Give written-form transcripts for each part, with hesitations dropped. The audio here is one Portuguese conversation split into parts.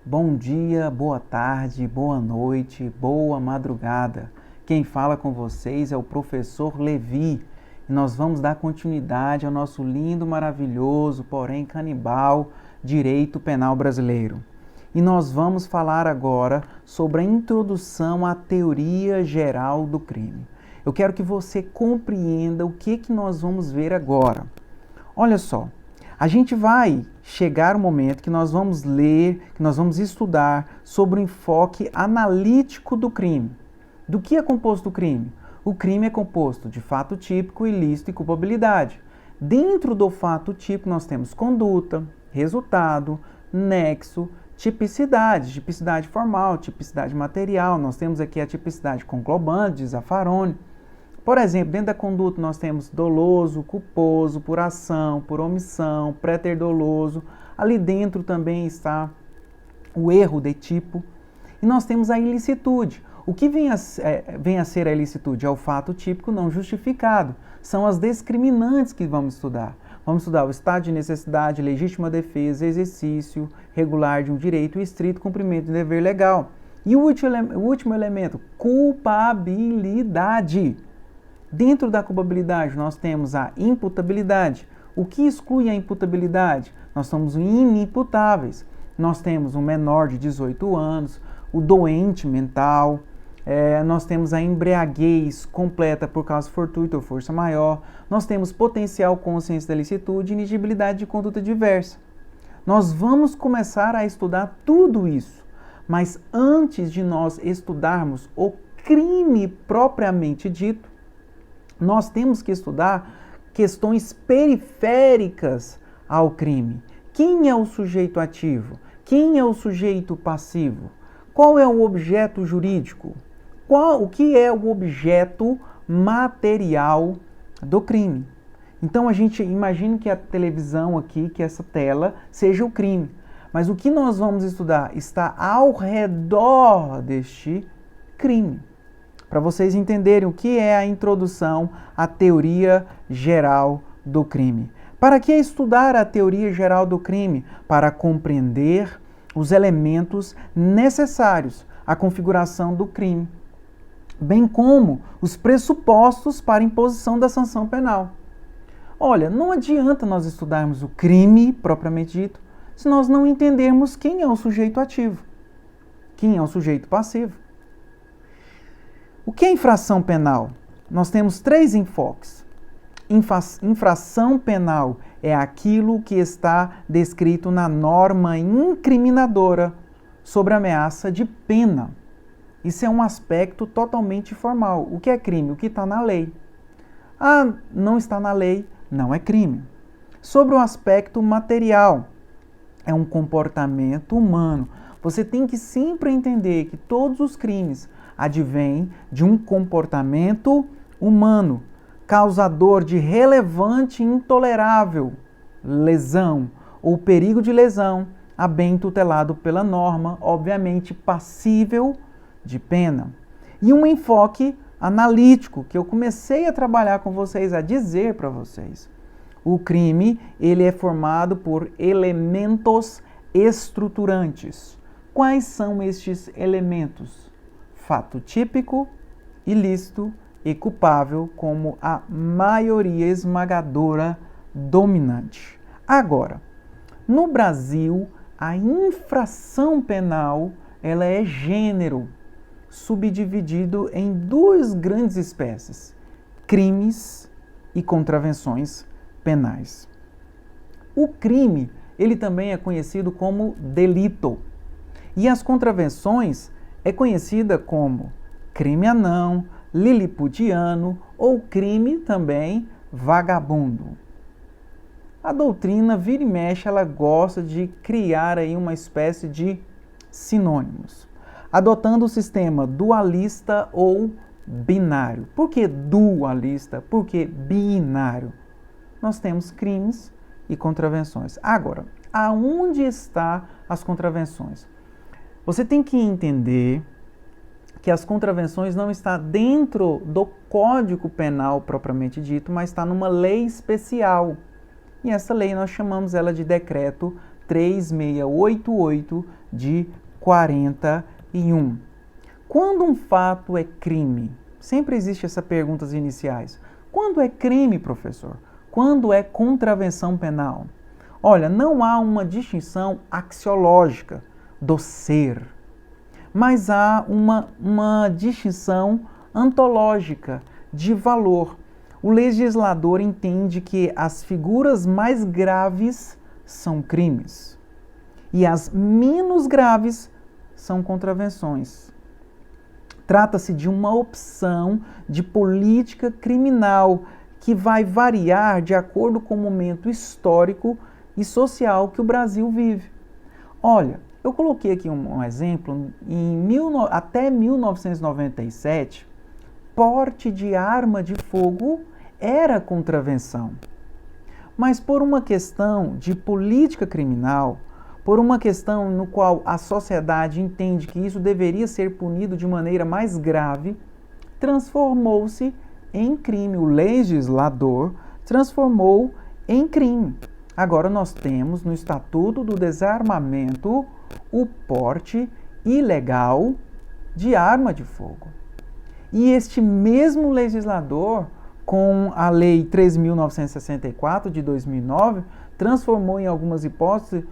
Bom dia, boa tarde, boa noite, boa madrugada. Quem fala com vocês é o professor Levi e nós vamos dar continuidade ao nosso lindo, maravilhoso, porém canibal, direito penal brasileiro. E nós vamos falar agora sobre a introdução à teoria geral do crime. Eu quero que você compreenda o que nós vamos ver agora. Olha só. A gente vai chegar um momento que nós vamos ler, que nós vamos estudar sobre o enfoque analítico do crime. Do que é composto o crime? O crime é composto de fato típico, ilícito e culpabilidade. Dentro do fato típico nós temos conduta, resultado, nexo, tipicidade formal, tipicidade material. Nós temos aqui a tipicidade conglobante de Zaffaroni. Por exemplo, dentro da conduta nós temos doloso, culposo, por ação, por omissão, préter doloso. Ali dentro também está o erro de tipo. E nós temos a ilicitude. O que vem a ser a ilicitude? É o fato típico não justificado. São as discriminantes que vamos estudar. Vamos estudar o estado de necessidade, legítima defesa, exercício regular de um direito e estrito cumprimento de dever legal. E o último elemento, culpabilidade. Dentro da culpabilidade, nós temos a imputabilidade. O que exclui a imputabilidade? Nós somos inimputáveis. Nós temos um menor de 18 anos, o doente mental, nós temos a embriaguez completa por causa fortuita ou força maior, nós temos potencial consciência da licitude e inigibilidade de conduta diversa. Nós vamos começar a estudar tudo isso, mas antes de nós estudarmos o crime propriamente dito, nós temos que estudar questões periféricas ao crime. Quem é o sujeito ativo? Quem é o sujeito passivo? Qual é o objeto jurídico? O que é o objeto material do crime? Então a gente imagina que a televisão aqui, que essa tela, seja o crime. Mas o que nós vamos estudar está ao redor deste crime. Para vocês entenderem o que é a introdução à teoria geral do crime. Para que estudar a teoria geral do crime? Para compreender os elementos necessários à configuração do crime, bem como os pressupostos para a imposição da sanção penal. Olha, não adianta nós estudarmos o crime propriamente dito se nós não entendermos quem é o sujeito ativo, quem é o sujeito passivo. O que é infração penal? Nós temos três enfoques. Infração penal é aquilo que está descrito na norma incriminadora sobre ameaça de pena. Isso é um aspecto totalmente formal. O que é crime? O que está na lei. Ah, não está na lei, não é crime. Sobre o aspecto material, é um comportamento humano. Você tem que sempre entender que todos os crimes advém de um comportamento humano, causador de relevante e intolerável lesão ou perigo de lesão a bem tutelado pela norma, obviamente passível de pena. E um enfoque analítico que eu comecei a trabalhar com vocês, a dizer para vocês. O crime, ele é formado por elementos estruturantes. Quais são estes elementos? Fato típico, ilícito e culpável como a maioria esmagadora dominante. Agora, no Brasil, a infração penal ela é gênero, subdividido em duas grandes espécies, crimes e contravenções penais. O crime, ele também é conhecido como delito, e as contravenções é conhecida como crime anão, lilipudiano ou crime também vagabundo. A doutrina vira e mexe, ela gosta de criar aí uma espécie de sinônimos, adotando o sistema dualista ou binário. Por que dualista? Por que binário? Nós temos crimes e contravenções. Agora, aonde estão as contravenções? Você tem que entender que as contravenções não estão dentro do Código Penal propriamente dito, mas está numa lei especial. E essa lei nós chamamos ela de Decreto 3688 de 41. Quando um fato é crime? Sempre existe essa perguntas iniciais. Quando é crime, professor? Quando é contravenção penal? Olha, não há uma distinção axiológica do ser, mas há uma distinção ontológica de valor. O legislador entende que as figuras mais graves são crimes e as menos graves são contravenções. Trata-se de uma opção de política criminal que vai variar de acordo com o momento histórico e social que o Brasil vive. Olha, eu coloquei aqui um exemplo. Até 1997, porte de arma de fogo era contravenção. Mas por uma questão de política criminal, por uma questão no qual a sociedade entende que isso deveria ser punido de maneira mais grave, transformou-se em crime. O legislador transformou em crime. Agora nós temos no Estatuto do Desarmamento o porte ilegal de arma de fogo. E este mesmo legislador, com a Lei 3.964 de 2009, transformou em algumas hipóteses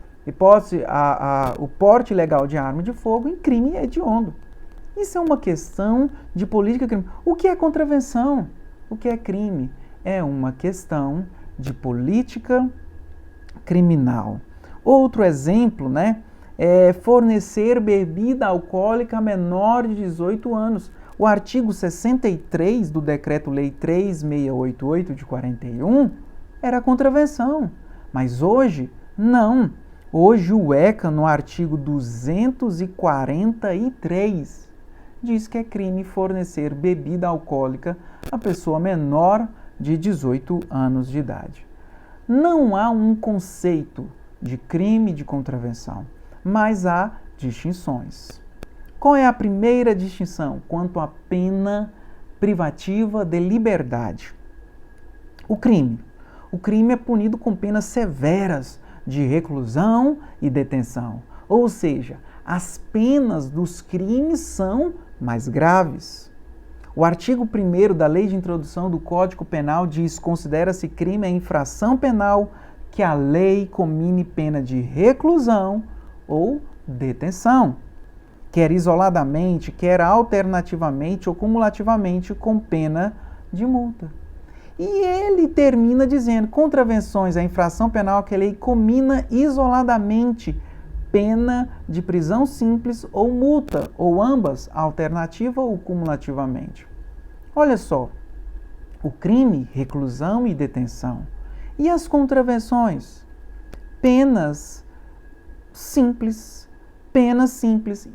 o porte ilegal de arma de fogo em crime hediondo. Isso é uma questão de política criminal. O que é contravenção? O que é crime? É uma questão de política criminal. Outro exemplo, é fornecer bebida alcoólica a menor de 18 anos. O artigo 63 do Decreto-Lei 3688 de 41 era contravenção, mas hoje não. Hoje o ECA, no artigo 243, diz que é crime fornecer bebida alcoólica a pessoa menor de 18 anos de idade. Não há um conceito de crime de contravenção, mas há distinções. Qual é a primeira distinção? Quanto à pena privativa de liberdade. O crime. O crime é punido com penas severas de reclusão e detenção. Ou seja, as penas dos crimes são mais graves. O artigo 1º da Lei de Introdução do Código Penal diz: considera-se crime a infração penal que a lei comine pena de reclusão ou detenção, quer isoladamente, quer alternativamente ou cumulativamente com pena de multa. E ele termina dizendo: contravenções à infração penal que a lei comina isoladamente pena de prisão simples ou multa, ou ambas, alternativa ou cumulativamente. Olha só, o crime, reclusão e detenção. E as contravenções? Penas simples.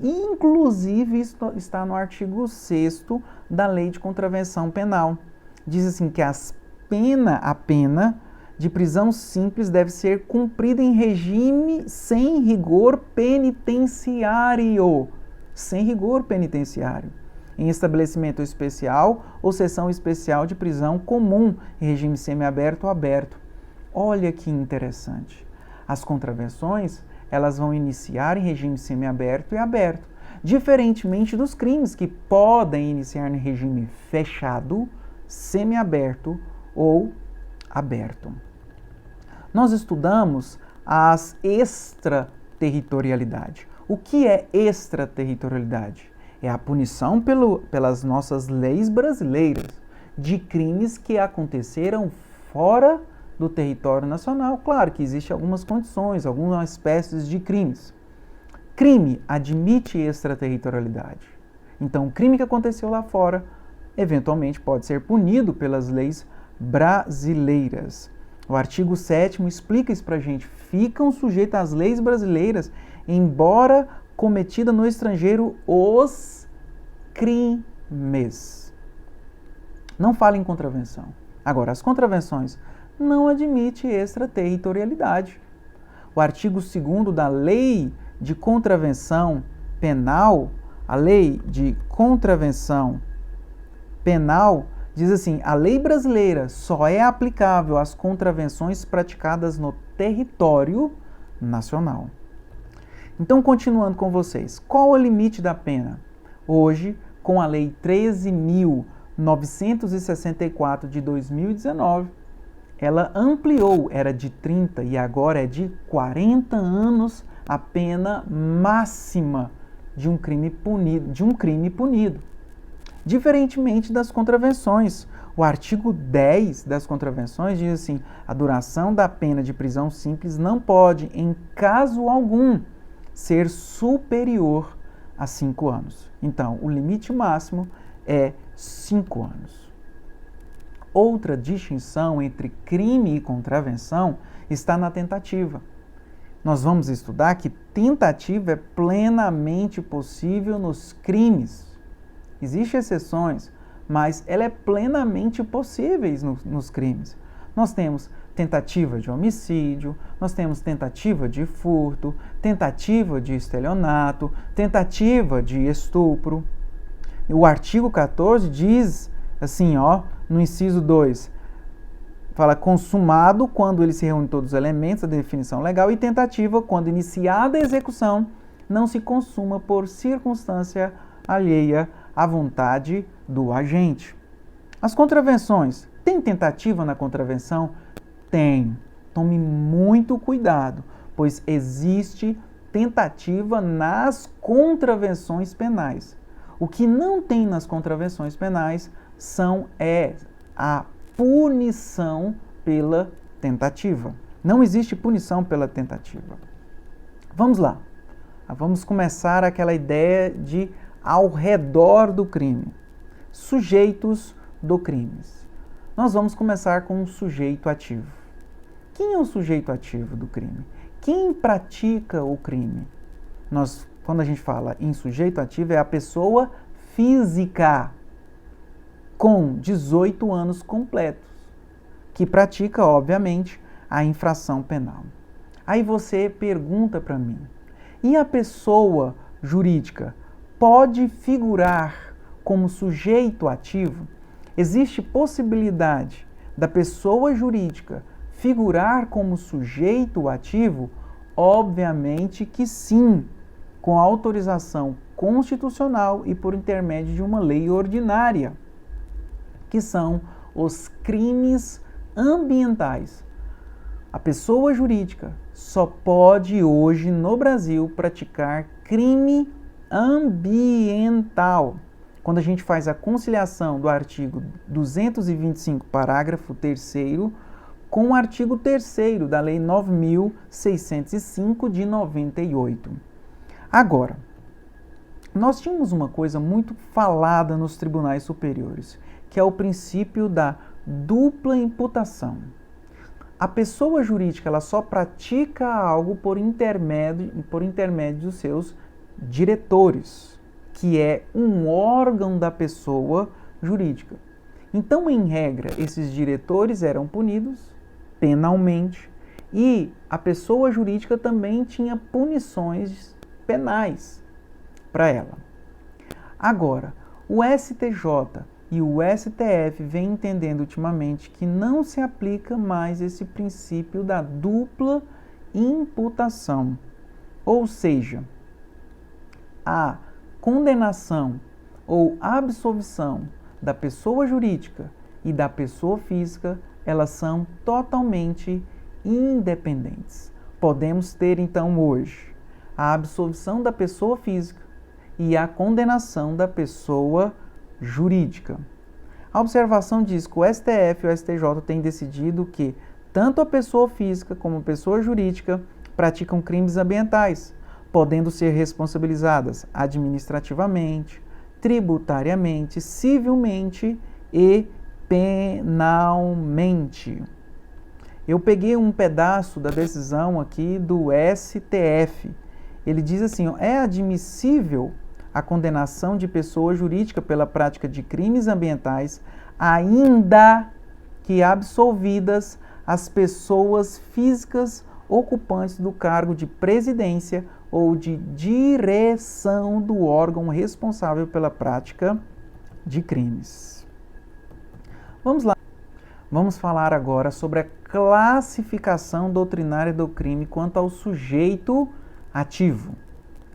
E inclusive está no artigo 6º da Lei de Contravenção Penal. Diz assim que a pena de prisão simples deve ser cumprida em regime sem rigor penitenciário. Sem rigor penitenciário. Em estabelecimento especial ou seção especial de prisão comum, em regime semiaberto ou aberto. Olha que interessante. As contravenções, elas vão iniciar em regime semiaberto e aberto, diferentemente dos crimes que podem iniciar em regime fechado, semiaberto ou aberto. Nós estudamos as extraterritorialidade. O que é extraterritorialidade? É a punição pelas nossas leis brasileiras de crimes que aconteceram fora do território nacional. Claro que existem algumas condições, algumas espécies de crimes. Crime admite extraterritorialidade. Então, o crime que aconteceu lá fora, eventualmente pode ser punido pelas leis brasileiras. O artigo 7º explica isso pra gente. Ficam sujeitos às leis brasileiras, embora cometida no estrangeiro os crimes. Não fala em contravenção. Agora, as contravenções não admitem extraterritorialidade. O artigo 2º da Lei de Contravenção Penal, a Lei de Contravenção Penal, diz assim: a lei brasileira só é aplicável às contravenções praticadas no território nacional. Então, continuando com vocês, qual é o limite da pena? Hoje, com a Lei 13.964 de 2019, ela ampliou, era de 30 e agora é de 40 anos a pena máxima de um crime punido. Diferentemente das contravenções. O artigo 10 das contravenções diz assim: a duração da pena de prisão simples não pode, em caso algum, ser superior a 5 anos. Então, o limite máximo é 5 anos. Outra distinção entre crime e contravenção está na tentativa. Nós vamos estudar que tentativa é plenamente possível nos crimes. Existem exceções, mas ela é plenamente possível nos crimes. Nós temos tentativa de homicídio, nós temos tentativa de furto, tentativa de estelionato, tentativa de estupro. O artigo 14 diz assim, no inciso 2, fala consumado quando ele se reúne todos os elementos da definição legal e tentativa quando iniciada a execução não se consuma por circunstância alheia à vontade do agente. As contravenções, tem tentativa na contravenção? Tem. Tome muito cuidado, pois existe tentativa nas contravenções penais. O que não tem nas contravenções penais é a punição pela tentativa. Não existe punição pela tentativa. Vamos lá. Vamos começar aquela ideia de ao redor do crime. Sujeitos do crime. Nós vamos começar com o sujeito ativo. Quem é o sujeito ativo do crime? Quem pratica o crime? Quando a gente fala em sujeito ativo, é a pessoa física com 18 anos completos, que pratica, obviamente, a infração penal. Aí você pergunta para mim, e a pessoa jurídica pode figurar como sujeito ativo? Existe possibilidade da pessoa jurídica figurar como sujeito ativo? Obviamente que sim, com autorização constitucional e por intermédio de uma lei ordinária, que são os crimes ambientais. A pessoa jurídica só pode hoje no Brasil praticar crime ambiental. Quando a gente faz a conciliação do artigo 225, parágrafo 3º, com o artigo 3º da Lei 9.605 de 98. Agora, nós tínhamos uma coisa muito falada nos tribunais superiores, que é o princípio da dupla imputação. A pessoa jurídica ela só pratica algo por intermédio dos seus diretores, que é um órgão da pessoa jurídica. Então, em regra, esses diretores eram punidos penalmente e a pessoa jurídica também tinha punições penais para ela. Agora, o STJ e o STF vêm entendendo ultimamente que não se aplica mais esse princípio da dupla imputação. Ou seja, a condenação ou absolvição da pessoa jurídica e da pessoa física, elas são totalmente independentes. Podemos ter então hoje a absolvição da pessoa física e a condenação da pessoa jurídica. A observação diz que o STF e o STJ têm decidido que tanto a pessoa física como a pessoa jurídica praticam crimes ambientais, podendo ser responsabilizadas administrativamente, tributariamente, civilmente e penalmente. Eu peguei um pedaço da decisão aqui do STF. Ele diz assim, é admissível a condenação de pessoa jurídica pela prática de crimes ambientais, ainda que absolvidas as pessoas físicas ocupantes do cargo de presidência ou de direção do órgão responsável pela prática de crimes. Vamos lá. Vamos falar agora sobre a classificação doutrinária do crime quanto ao sujeito ativo.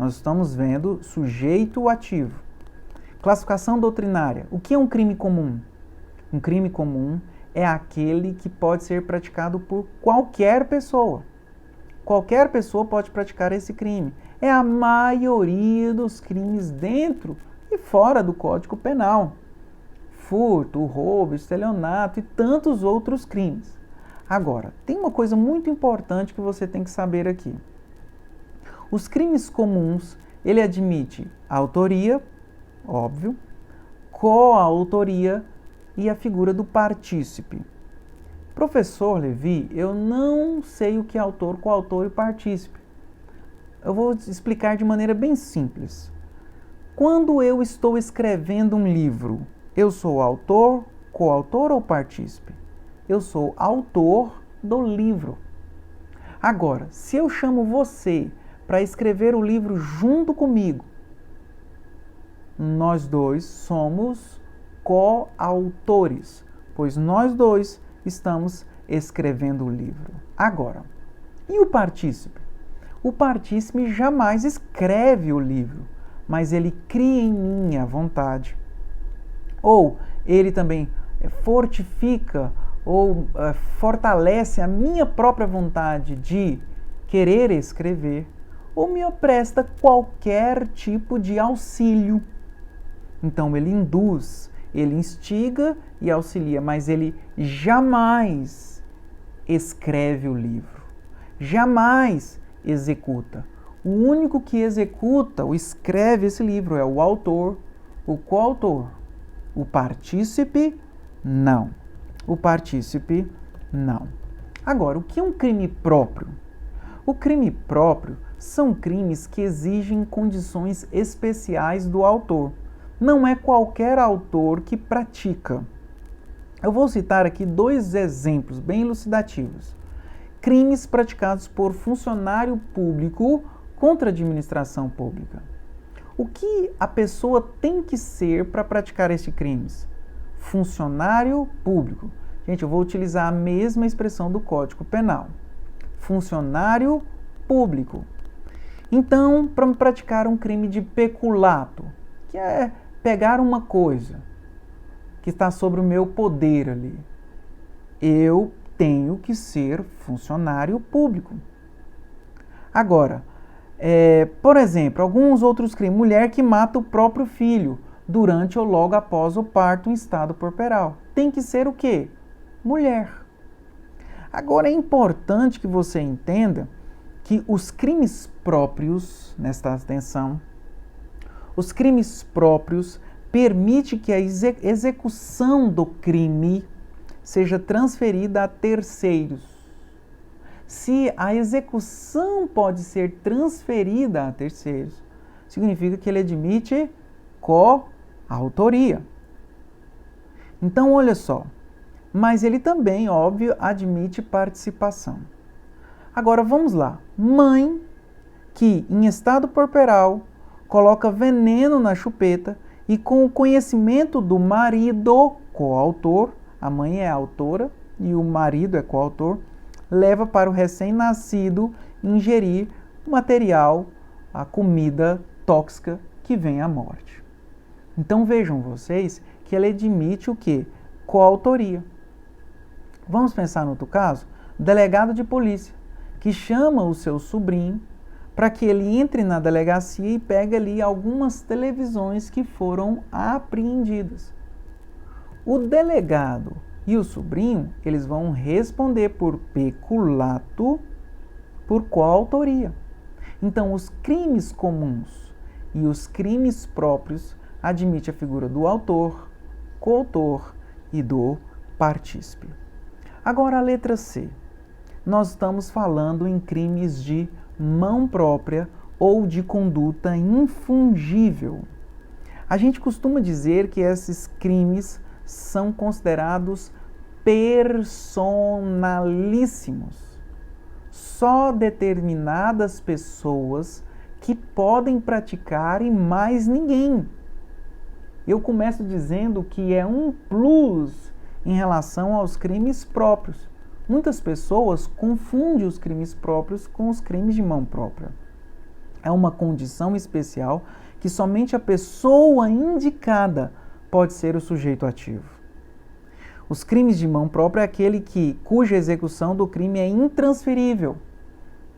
Nós estamos vendo sujeito ativo. Classificação doutrinária. O que é um crime comum? Um crime comum é aquele que pode ser praticado por qualquer pessoa. Qualquer pessoa pode praticar esse crime. É a maioria dos crimes dentro e fora do Código Penal. Furto, roubo, estelionato e tantos outros crimes. Agora, tem uma coisa muito importante que você tem que saber aqui. Os crimes comuns, ele admite a autoria, óbvio, coautoria e a figura do partícipe. Professor Levi, eu não sei o que é autor, coautor e partícipe. Eu vou explicar de maneira bem simples. Quando eu estou escrevendo um livro, eu sou autor, coautor ou partícipe? Eu sou autor do livro. Agora, se eu chamo você para escrever o livro junto comigo, nós dois somos coautores, pois nós dois estamos escrevendo o livro. Agora, e o partícipe? O partícipe jamais escreve o livro, mas ele cria em mim a vontade. Ou ele também fortifica ou fortalece a minha própria vontade de querer escrever, ou me presta qualquer tipo de auxílio. Então ele induz, ele instiga e auxilia, mas ele jamais escreve o livro, jamais executa. O único que executa ou escreve esse livro é o autor, o coautor. O partícipe, não. O partícipe, não. Agora, o que é um crime próprio? O crime próprio são crimes que exigem condições especiais do autor. Não é qualquer autor que pratica. Eu vou citar aqui 2 exemplos bem elucidativos. Crimes praticados por funcionário público contra a administração pública. O que a pessoa tem que ser para praticar estes crimes? Funcionário público. Gente, eu vou utilizar a mesma expressão do Código Penal. Funcionário público. Então, para praticar um crime de peculato, que é pegar uma coisa que está sobre o meu poder ali, eu tenho que ser funcionário público. Agora, por exemplo, alguns outros crimes. Mulher que mata o próprio filho durante ou logo após o parto em estado puerperal. Tem que ser o quê? Mulher. Agora é importante que você entenda que os crimes próprios, nesta atenção, os crimes próprios permitem que a execução do crime seja transferida a terceiros. Se a execução pode ser transferida a terceiros, significa que ele admite coautoria. Então, olha só, mas ele também, óbvio, admite participação. Agora, vamos lá. Mãe que, em estado puerperal, coloca veneno na chupeta e com o conhecimento do marido coautor, a mãe é a autora e o marido é coautor, leva para o recém-nascido ingerir o material, a comida tóxica que vem à morte. Então vejam vocês que ela admite o quê? Coautoria. Vamos pensar no outro caso? O delegado de polícia, que chama o seu sobrinho para que ele entre na delegacia e pegue ali algumas televisões que foram apreendidas. O delegado e o sobrinho, eles vão responder por peculato, por coautoria. Então, os crimes comuns e os crimes próprios admitem a figura do autor, coautor e do partícipe. Agora, a letra C. Nós estamos falando em crimes de mão própria ou de conduta infungível. A gente costuma dizer que esses crimes são considerados personalíssimos. Só determinadas pessoas que podem praticar e mais ninguém. Eu começo dizendo que é um plus em relação aos crimes próprios. Muitas pessoas confundem os crimes próprios com os crimes de mão própria. É uma condição especial que somente a pessoa indicada pode ser o sujeito ativo. Os crimes de mão própria é aquele cuja execução do crime é intransferível,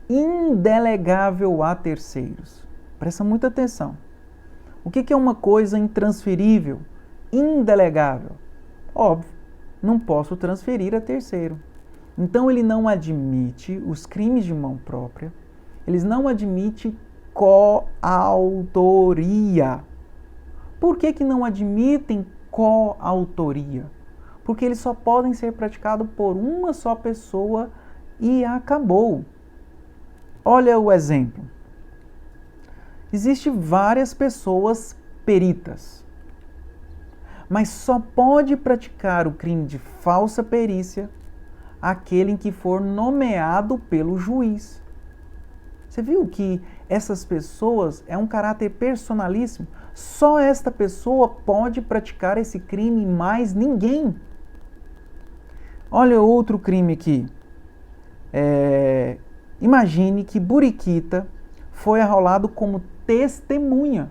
indelegável a terceiros. Presta muita atenção. O que é uma coisa intransferível, indelegável? Óbvio, não posso transferir a terceiro. Então ele não admite os crimes de mão própria, eles não admitem coautoria. Por que não admitem coautoria? Porque eles só podem ser praticados por uma só pessoa e acabou. Olha o exemplo. Existem várias pessoas peritas, mas só pode praticar o crime de falsa perícia aquele em que for nomeado pelo juiz. Você viu que essas pessoas é um caráter personalíssimo? Só esta pessoa pode praticar esse crime, mais ninguém. Olha outro crime aqui. Imagine que Buriquita foi arrolado como testemunha.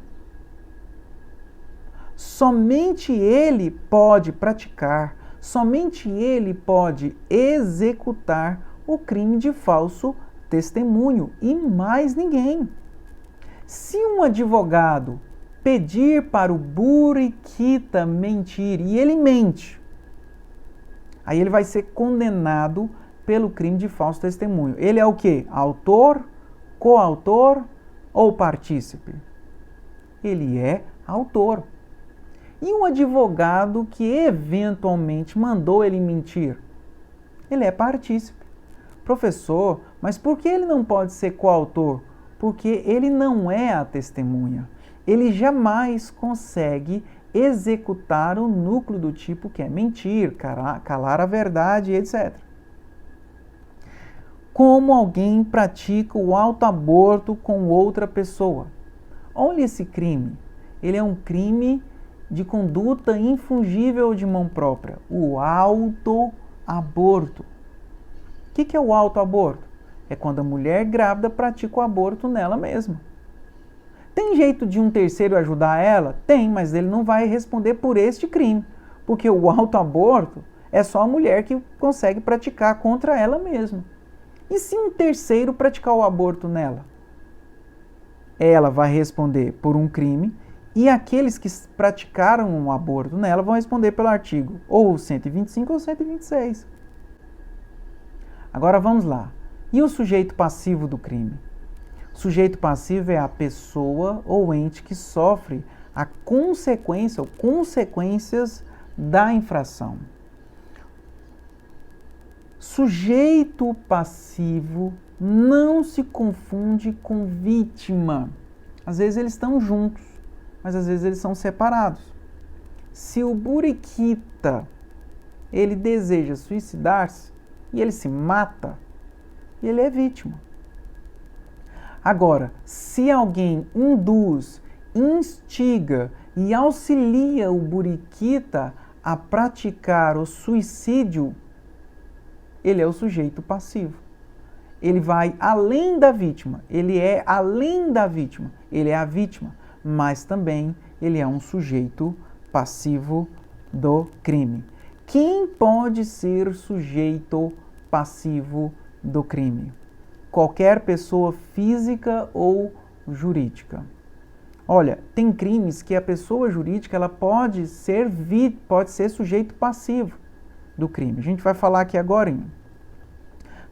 Somente ele pode praticar, somente ele pode executar o crime de falso testemunho e mais ninguém. Se um advogado pedir para o Buriquita mentir e ele mente, aí ele vai ser condenado pelo crime de falso testemunho. Ele é o quê? Autor, coautor ou partícipe? Ele é autor. E um advogado que eventualmente mandou ele mentir? Ele é partícipe. Professor, mas por que ele não pode ser coautor? Porque ele não é a testemunha. Ele jamais consegue executar o núcleo do tipo que é mentir, calar a verdade, etc. Como alguém pratica o autoaborto com outra pessoa? Olha esse crime. Ele é um crime de conduta infungível de mão própria. O autoaborto. O que é o autoaborto? É quando a mulher grávida pratica o aborto nela mesma. Tem jeito de um terceiro ajudar ela? Tem, mas ele não vai responder por este crime. Porque o autoaborto é só a mulher que consegue praticar contra ela mesma. E se um terceiro praticar o aborto nela? Ela vai responder por um crime e aqueles que praticaram o aborto nela vão responder pelo artigo ou 125 ou 126. Agora vamos lá. E o sujeito passivo do crime? O sujeito passivo é a pessoa ou ente que sofre a consequência ou consequências da infração. Sujeito passivo não se confunde com vítima. Às vezes eles estão juntos, mas às vezes eles são separados. Se o Buriquita, ele deseja suicidar-se e ele se mata, ele é vítima. Agora, se alguém induz, instiga e auxilia o Buriquita a praticar o suicídio, ele é o sujeito passivo. Ele vai além da vítima, ele é além da vítima, ele é a vítima, mas também ele é um sujeito passivo do crime. Quem pode ser sujeito passivo do crime? Qualquer pessoa física ou jurídica. Olha, tem crimes que a pessoa jurídica ela pode ser sujeito passivo do crime. A gente vai falar aqui agora.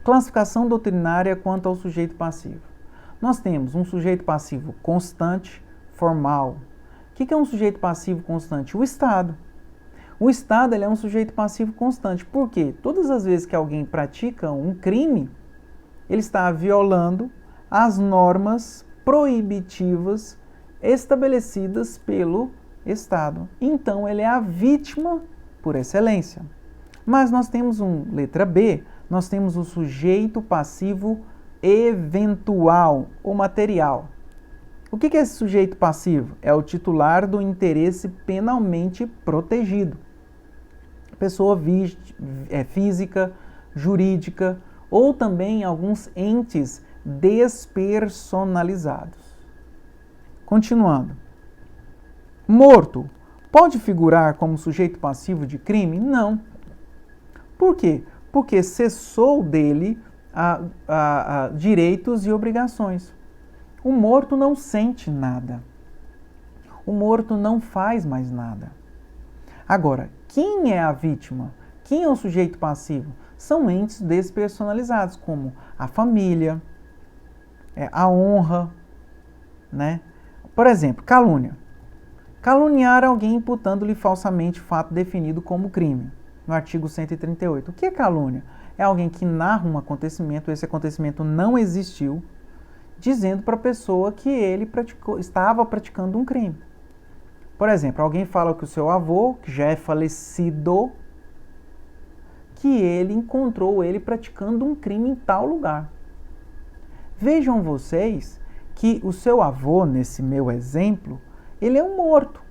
Classificação doutrinária quanto ao sujeito passivo. Nós temos um sujeito passivo constante, formal. O que é um sujeito passivo constante? O Estado. O Estado ele é um sujeito passivo constante. Por quê? Todas as vezes que alguém pratica um crime, ele está violando as normas proibitivas estabelecidas pelo Estado. Então, ele é a vítima por excelência. Mas nós temos letra B, nós temos o sujeito passivo eventual ou material. O que é esse sujeito passivo? É o titular do interesse penalmente protegido. Pessoa física, jurídica, ou também alguns entes despersonalizados. Continuando. Morto pode figurar como sujeito passivo de crime? Não. Por quê? Porque cessou dele direitos e obrigações. O morto não sente nada. O morto não faz mais nada. Agora, quem é a vítima? Quem é o sujeito passivo? São entes despersonalizados, como a família, a honra, né? Por exemplo, calúnia. Caluniar alguém imputando-lhe falsamente fato definido como crime, no artigo 138. O que é calúnia? É alguém que narra um acontecimento, esse acontecimento não existiu, dizendo para a pessoa que ele estava praticando um crime. Por exemplo, alguém fala que o seu avô, que já é falecido, que ele encontrou ele praticando um crime em tal lugar. Vejam vocês que o seu avô, nesse meu exemplo, ele é um morto.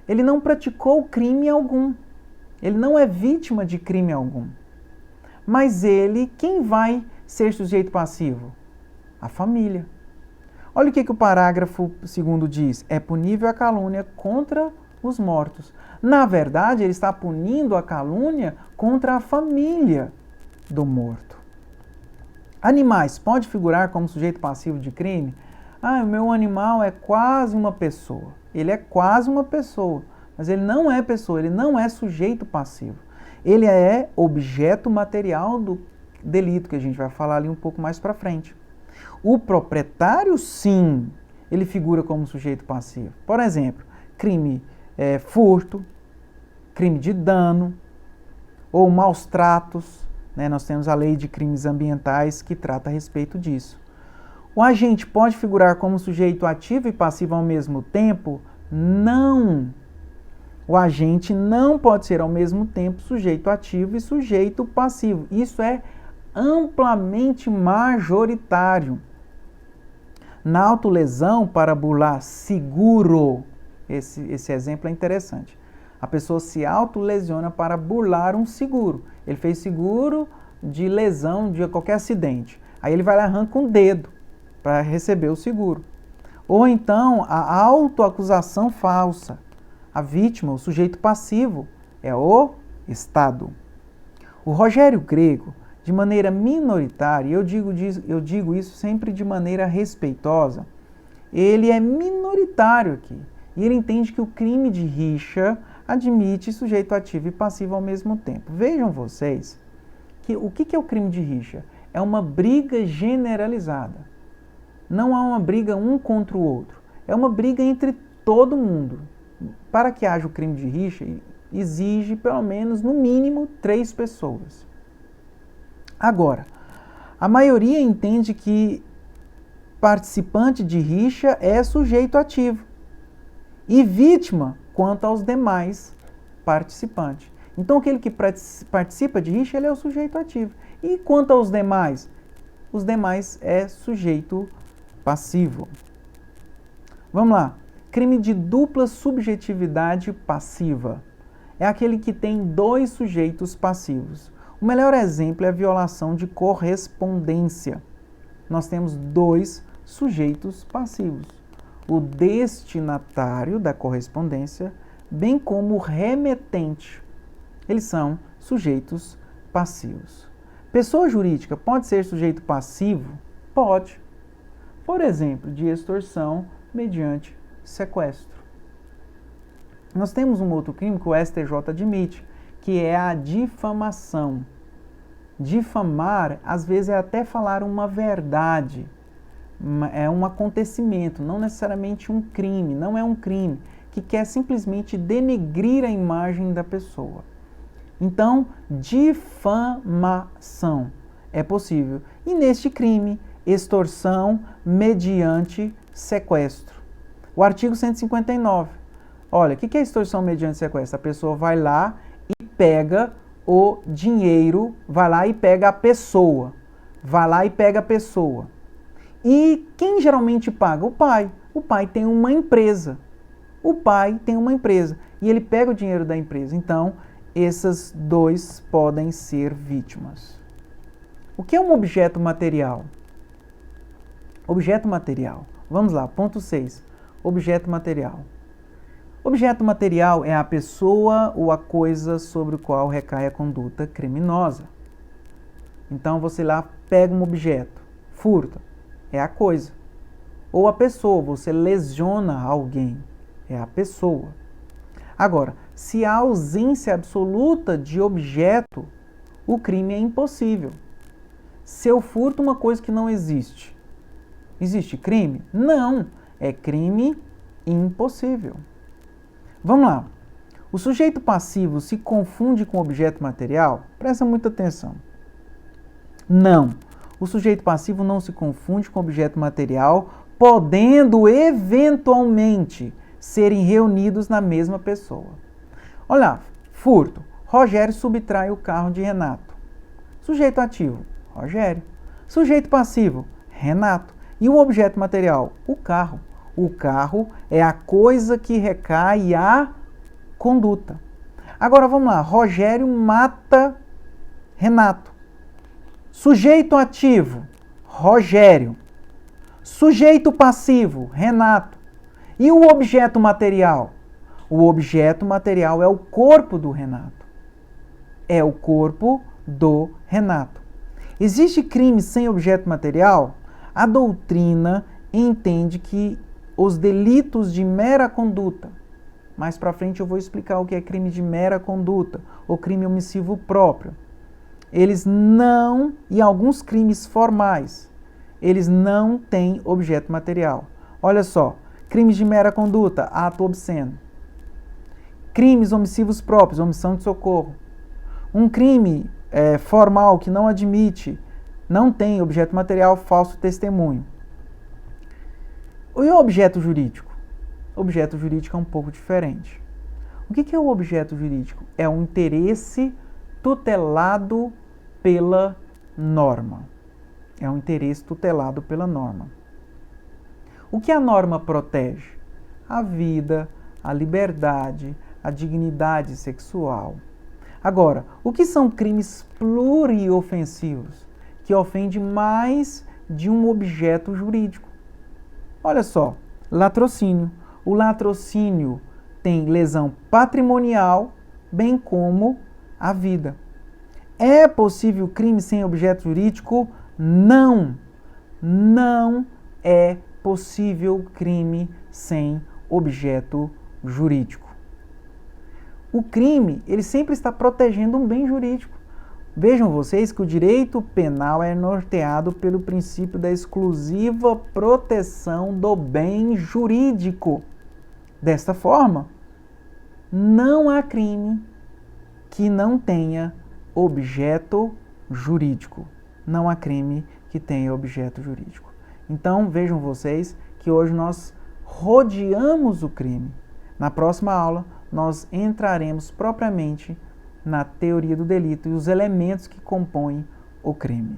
Ele não praticou crime algum. Ele não é vítima de crime algum. Mas ele, quem vai ser sujeito passivo? A família. Olha o que o parágrafo 2º diz. É punível a calúnia contra os mortos. Na verdade, ele está punindo a calúnia contra a família do morto. Animais, pode figurar como sujeito passivo de crime? Ah, o meu animal é quase uma pessoa. Ele é quase uma pessoa, mas ele não é pessoa, ele não é sujeito passivo. Ele é objeto material do delito, que a gente vai falar ali um pouco mais para frente. O proprietário, sim, ele figura como sujeito passivo. Por exemplo, crime furto, crime de dano ou maus tratos, né? Nós temos a lei de crimes ambientais que trata a respeito disso. O agente pode figurar como sujeito ativo e passivo ao mesmo tempo? Não! O agente não pode ser ao mesmo tempo sujeito ativo e sujeito passivo. Isso é amplamente majoritário. Na autolesão para burlar seguro, esse exemplo é interessante. A pessoa se autolesiona para burlar um seguro. Ele fez seguro de lesão de qualquer acidente. Aí ele vai lá e arranca um dedo para receber o seguro. Ou então a autoacusação falsa. A vítima, o sujeito passivo, é o Estado. O Rogério Grego, de maneira minoritária, eu digo isso sempre de maneira respeitosa, ele é minoritário aqui. E ele entende que o crime de rixa admite sujeito ativo e passivo ao mesmo tempo. Vejam vocês que o que é o crime de rixa? É uma briga generalizada. Não há uma briga um contra o outro. É uma briga entre todo mundo. Para que haja o crime de rixa, exige pelo menos, no mínimo, 3 pessoas. Agora, a maioria entende que participante de rixa é sujeito ativo e vítima quanto aos demais participantes. Então, aquele que participa de rixa, ele é o sujeito ativo. E quanto aos demais? Os demais é sujeito passivo. Vamos lá. Crime de dupla subjetividade passiva. É aquele que tem 2 sujeitos passivos. O melhor exemplo é a violação de correspondência. Nós temos 2 sujeitos passivos. O destinatário da correspondência, bem como o remetente. Eles são sujeitos passivos. Pessoa jurídica pode ser sujeito passivo? Pode. Por exemplo, de extorsão mediante sequestro. Nós temos um outro crime que o STJ admite, que é a difamação. Difamar, às vezes, é até falar uma verdade. É um acontecimento, não necessariamente um crime, não é um crime, que quer simplesmente denegrir a imagem da pessoa. Então, difamação é possível. E neste crime, extorsão mediante sequestro. O artigo 159. Olha, o que é extorsão mediante sequestro? A pessoa vai lá e pega o dinheiro, vai lá e pega a pessoa. Vai lá e pega a pessoa. E quem geralmente paga? O pai. O pai tem uma empresa. O pai tem uma empresa. E ele pega o dinheiro da empresa. Então, esses 2 podem ser vítimas. O que é um objeto material? Objeto material. Vamos lá, ponto 6. objeto material. Objeto material é a pessoa ou a coisa sobre o qual recai a conduta criminosa. Então você lá pega um objeto, furta, é a coisa. Ou a pessoa, você lesiona alguém, é a pessoa. Agora, se há ausência absoluta de objeto, o crime é impossível. Se eu furto uma coisa que não existe, existe crime? Não, é crime impossível. Vamos lá. O sujeito passivo se confunde com o objeto material? Presta muita atenção. Não. O sujeito passivo não se confunde com o objeto material, podendo eventualmente serem reunidos na mesma pessoa. Olha, furto. Rogério subtrai o carro de Renato. Sujeito ativo, Rogério. Sujeito passivo, Renato. E o objeto material? O carro. O carro é a coisa que recai a conduta. Agora vamos lá. Rogério mata Renato. Sujeito ativo, Rogério. Sujeito passivo, Renato. E o objeto material? O objeto material é o corpo do Renato. É o corpo do Renato. Existe crime sem objeto material? A doutrina entende que os delitos de mera conduta, mais para frente eu vou explicar o que é crime de mera conduta, ou crime omissivo próprio. Eles não, e alguns crimes formais, eles não têm objeto material. Olha só, crimes de mera conduta, ato obsceno. Crimes omissivos próprios, omissão de socorro. Um crime formal que não admite, não tem objeto material, falso testemunho. E o objeto jurídico? O objeto jurídico é um pouco diferente. O que é o objeto jurídico? É um interesse tutelado pela norma. É um interesse tutelado pela norma. O que a norma protege? A vida, a liberdade, a dignidade sexual. Agora, o que são crimes pluriofensivos? Que ofendem mais de um objeto jurídico. Olha só, latrocínio. O latrocínio tem lesão patrimonial, bem como a vida. É possível crime sem objeto jurídico? Não. Não é possível crime sem objeto jurídico. O crime, ele sempre está protegendo um bem jurídico. Vejam vocês que o direito penal é norteado pelo princípio da exclusiva proteção do bem jurídico. Desta forma, não há crime que não tenha objeto jurídico. Não há crime que tenha objeto jurídico. Então, vejam vocês que hoje nós rodeamos o crime. Na próxima aula, nós entraremos propriamente na teoria do delito e os elementos que compõem o crime.